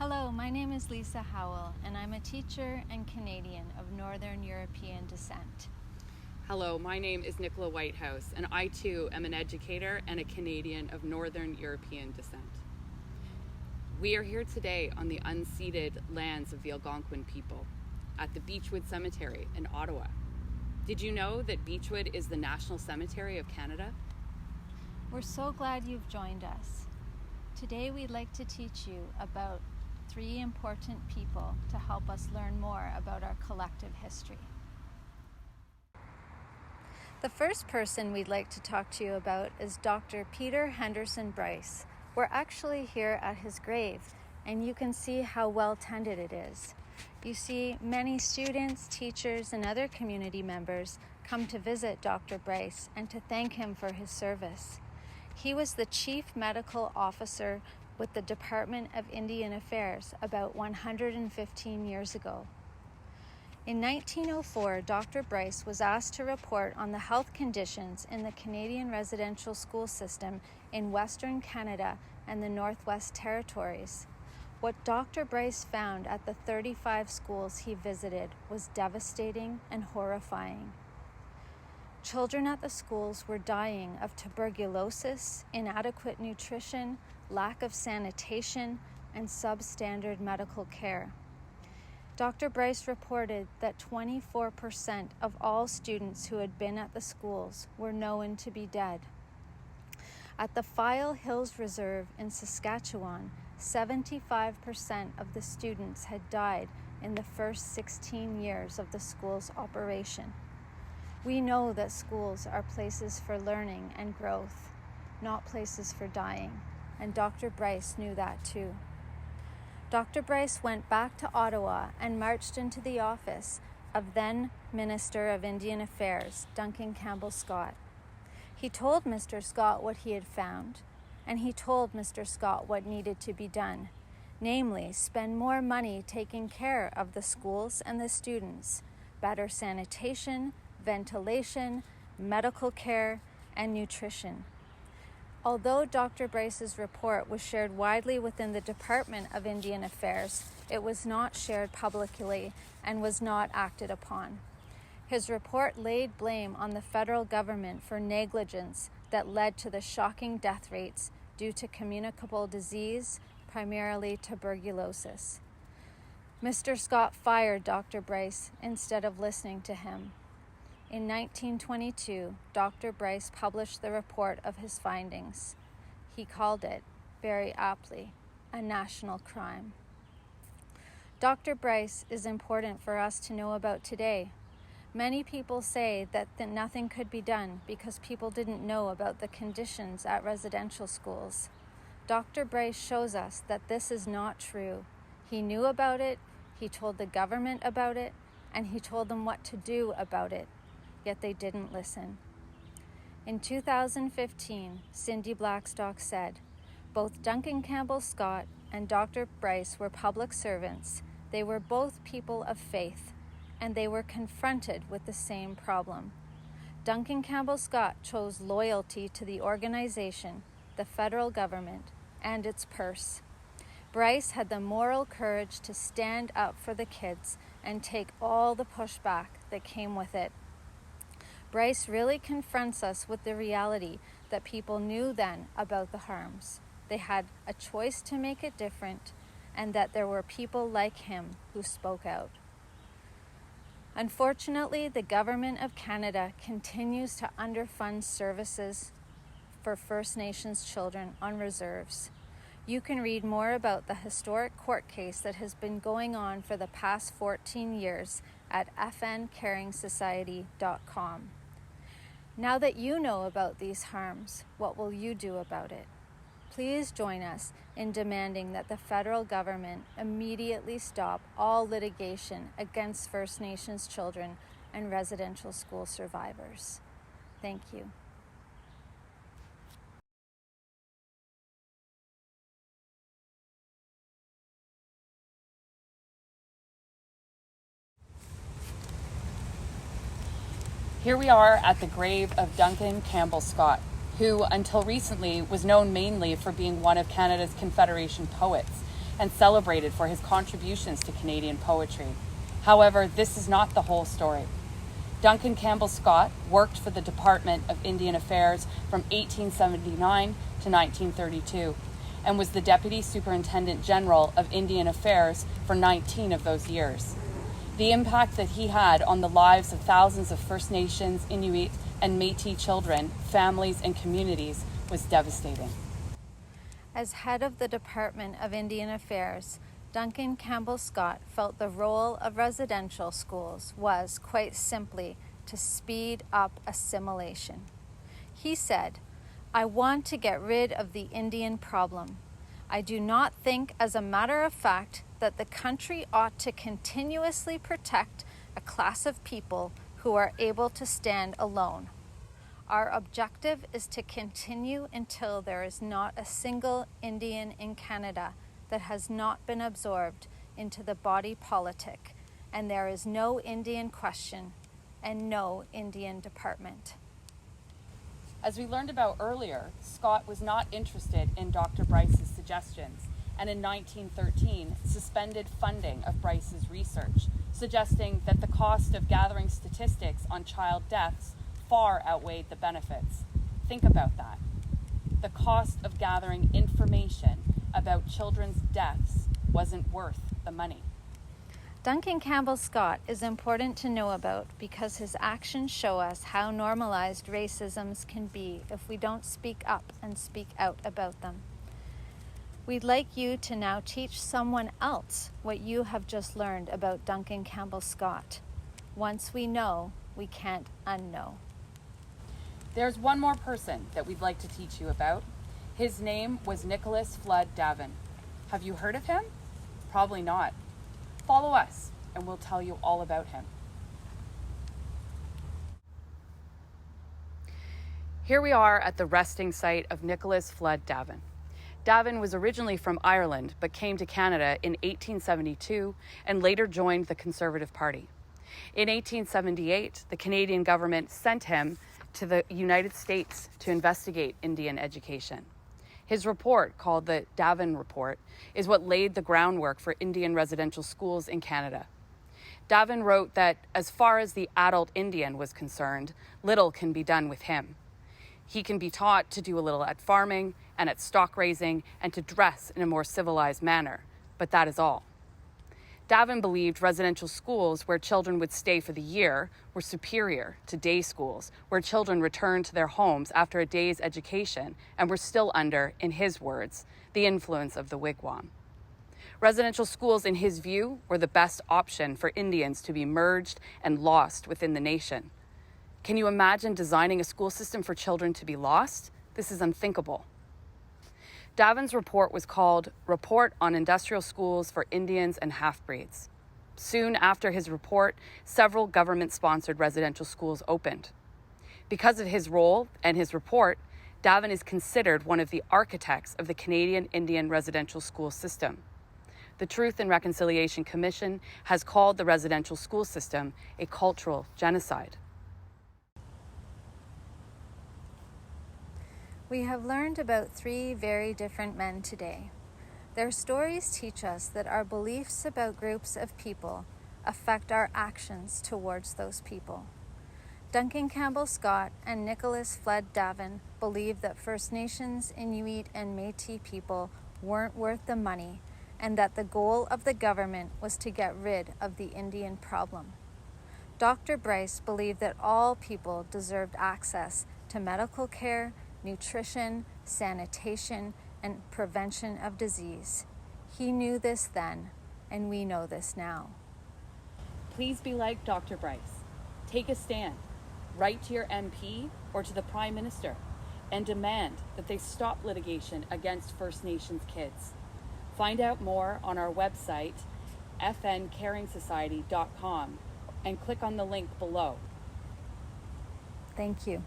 Hello, my name is Lisa Howell, and I'm a teacher and Canadian of Northern European descent. Hello, my name is Nicola Whitehouse, and I too am an educator and a Canadian of Northern European descent. We are here today on the unceded lands of the Algonquin people at the Beechwood Cemetery in Ottawa. Did you know that Beechwood is the National Cemetery of Canada? We're so glad you've joined us. Today we'd like to teach you about 3 important people to help us learn more about our collective history. The first person we'd like to talk to you about is Dr. Peter Henderson Bryce. We're actually here at his grave, and you can see how well tended it is. You see many students, teachers, and other community members come to visit Dr. Bryce and to thank him for his service. He was the Chief Medical Officer with the Department of Indian Affairs about 115 years ago. In 1904, Dr. Bryce was asked to report on the health conditions in the Canadian residential school system in Western Canada and the Northwest Territories. What Dr. Bryce found at the 35 schools he visited was devastating and horrifying. Children at the schools were dying of tuberculosis, inadequate nutrition, lack of sanitation, and substandard medical care. Dr. Bryce reported that 24% of all students who had been at the schools were known to be dead. At the File Hills Reserve in Saskatchewan, 75% of the students had died in the first 16 years of the school's operation. We know that schools are places for learning and growth, not places for dying, and Dr. Bryce knew that too. Dr. Bryce went back to Ottawa and marched into the office of then Minister of Indian Affairs, Duncan Campbell Scott. He told Mr. Scott what he had found, and he told Mr. Scott what needed to be done, namely, spend more money taking care of the schools and the students, better sanitation, ventilation, medical care, and nutrition. Although Dr. Bryce's report was shared widely within the Department of Indian Affairs, it was not shared publicly and was not acted upon. His report laid blame on the federal government for negligence that led to the shocking death rates due to communicable disease, primarily tuberculosis. Mr. Scott fired Dr. Bryce instead of listening to him. In 1922, Dr. Bryce published the report of his findings. He called it, very aptly, a national crime. Dr. Bryce is important for us to know about today. Many people say that nothing could be done because people didn't know about the conditions at residential schools. Dr. Bryce shows us that this is not true. He knew about it, he told the government about it, and he told them what to do about it. Yet they didn't listen. In 2015, Cindy Blackstock said, "Both Duncan Campbell Scott and Dr. Bryce were public servants. They were both people of faith, and they were confronted with the same problem. Duncan Campbell Scott chose loyalty to the organization, the federal government, and its purse. Bryce had the moral courage to stand up for the kids and take all the pushback that came with it. Bryce really confronts us with the reality that people knew then about the harms. They had a choice to make it different, and that there were people like him who spoke out." Unfortunately, the Government of Canada continues to underfund services for First Nations children on reserves. You can read more about the historic court case that has been going on for the past 14 years at fncaringsociety.com. Now that you know about these harms, what will you do about it? Please join us in demanding that the federal government immediately stop all litigation against First Nations children and residential school survivors. Thank you. Here we are at the grave of Duncan Campbell Scott, who until recently was known mainly for being one of Canada's Confederation poets. and celebrated for his contributions to Canadian poetry. However, this is not the whole story. Duncan Campbell Scott worked for the Department of Indian Affairs from 1879 to 1932 and was the Deputy Superintendent General of Indian Affairs for 19 of those years. The impact that he had on the lives of thousands of First Nations, Inuit, and Métis children, families, and communities was devastating. As head of the Department of Indian Affairs, Duncan Campbell Scott felt the role of residential schools was, quite simply, to speed up assimilation. He said, "I want to get rid of the Indian problem. I do not think, as a matter of fact, that the country ought to continuously protect a class of people who are able to stand alone. Our objective is to continue until there is not a single Indian in Canada that has not been absorbed into the body politic, and there is no Indian question and no Indian department." As we learned about earlier, Scott was not interested in Dr. Bryce's suggestions, and in 1913 suspended funding of Bryce's research, suggesting that the cost of gathering statistics on child deaths far outweighed the benefits. Think about that. The cost of gathering information about children's deaths wasn't worth the money. Duncan Campbell Scott is important to know about because his actions show us how normalized racisms can be if we don't speak up and speak out about them. We'd like you to now teach someone else what you have just learned about Duncan Campbell Scott. Once we know, we can't unknow. There's one more person that we'd like to teach you about. His name was Nicholas Flood Daven. Have you heard of him? Probably not. Follow us, and we'll tell you all about him. Here we are at the resting site of Nicholas Flood Daven. Daven was originally from Ireland, but came to Canada in 1872 and later joined the Conservative Party. In 1878, the Canadian government sent him to the United States to investigate Indian education. His report, called the Daven Report, is what laid the groundwork for Indian residential schools in Canada. Daven wrote that as far as the adult Indian was concerned, little can be done with him. He can be taught to do a little at farming and at stock raising and to dress in a more civilized manner, but that is all. Daven believed residential schools where children would stay for the year were superior to day schools where children returned to their homes after a day's education and were still under, in his words, the influence of the wigwam. Residential schools, in his view, were the best option for Indians to be merged and lost within the nation. Can you imagine designing a school system for children to be lost? This is unthinkable. Daven's report was called Report on Industrial Schools for Indians and Half-Breeds. Soon after his report, several government-sponsored residential schools opened. Because of his role and his report, Daven is considered one of the architects of the Canadian Indian residential school system. The Truth and Reconciliation Commission has called the residential school system a cultural genocide. We have learned about 3 very different men today. Their stories teach us that our beliefs about groups of people affect our actions towards those people. Duncan Campbell Scott and Nicholas Flood Daven believed that First Nations, Inuit, and Métis people weren't worth the money, and that the goal of the government was to get rid of the Indian problem. Dr. Bryce believed that all people deserved access to medical care, nutrition, sanitation, and prevention of disease. He knew this then, and we know this now. Please be like Dr. Bryce. Take a stand. Write to your MP or to the Prime Minister and demand that they stop litigation against First Nations kids. Find out more on our website, fnkaringsociety.com, and click on the link below. Thank you.